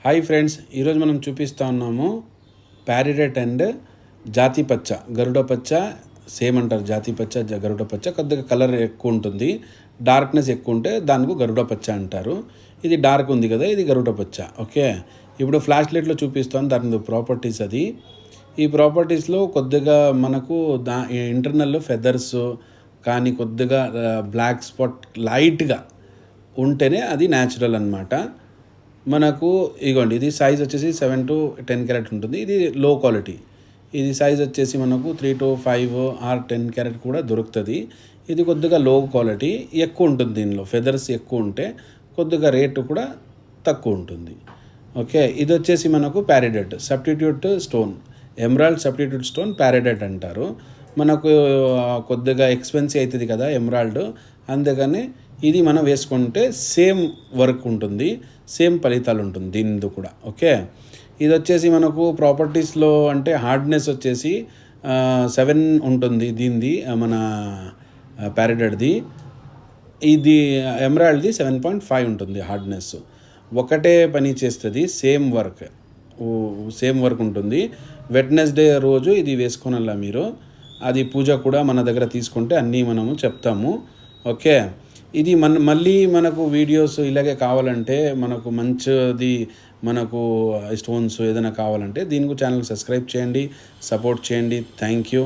Hi friends, ఈరోజు మనం చూపిస్తూ ఉన్నాము ప్యారిడెట్ అండ్ జాతి పచ్చ, గరుడ పచ్చ సేమ్ అంటారు. జాతి పచ్చ, గరుడ పచ్చ కొద్దిగా కలర్ ఎక్కువ ఉంటుంది, డార్క్నెస్ ఎక్కువ ఉంటే దానికి గరుడ పచ్చ అంటారు. ఇది డార్క్ ఉంది కదా, ఇది గరుడ పచ్చ. ఓకే, ఇప్పుడు ఫ్లాష్ లైట్లో చూపిస్తాను దాని ప్రాపర్టీస్. అది ఈ ప్రాపర్టీస్లో కొద్దిగా మనకు ఇంటర్నల్ ఫెదర్స్ కానీ కొద్దిగా బ్లాక్ స్పాట్ లైట్గా ఉంటేనే అది న్యాచురల్ అన్నమాట. మనకు ఇగోండి, ఇది సైజ్ వచ్చేసి 7 to 10 క్యారెట్ ఉంటుంది. ఇది లో క్వాలిటీ. ఇది సైజ్ వచ్చేసి మనకు 3 to 5 ఆర్ 10 క్యారెట్ కూడా దొరుకుతుంది. ఇది కొద్దిగా లో క్వాలిటీ, ఎక్కువ ఉంటుంది. దీనిలో ఫెదర్స్ ఎక్కువ ఉంటే కొద్దిగా రేటు కూడా తక్కువ ఉంటుంది. ఓకే, ఇది వచ్చేసి మనకు peridot substitute stone, emerald substitute stone peridot అంటారు. మనకు కొద్దిగా ఎక్స్పెన్సివ్ అవుతుంది కదా ఎమరాల్డ్, అందుకని ఇది మనం వేసుకుంటే సేమ్ వర్క్ ఉంటుంది, సేమ్ ఫలితాలు ఉంటుంది దీనిది కూడా. ఓకే, ఇది వచ్చేసి మనకు ప్రాపర్టీస్లో అంటే హార్డ్నెస్ వచ్చేసి 7 ఉంటుంది దీనిది, మన ప్యారిడెట్ది. ఇది ఎమరాల్డ్ది 7.5 ఉంటుంది హార్డ్నెస్. ఒకటే పని చేస్తుంది, సేమ్ వర్క్ ఉంటుంది. వెడ్నెస్డే రోజు ఇది వేసుకోనల్లా మీరు. అది పూజ కూడా మన దగ్గర తీసుకుంటే అన్నీ మనము చెప్తాము. ఓకే, ఇది మళ్ళీ మనకు వీడియోస్ ఇలాగే కావాలంటే, మనకు మంచిది మనకు స్టోన్స్ ఏదైనా కావాలంటే దీనికి ఛానల్ సబ్స్క్రైబ్ చేయండి, సపోర్ట్ చేయండి. Thank you.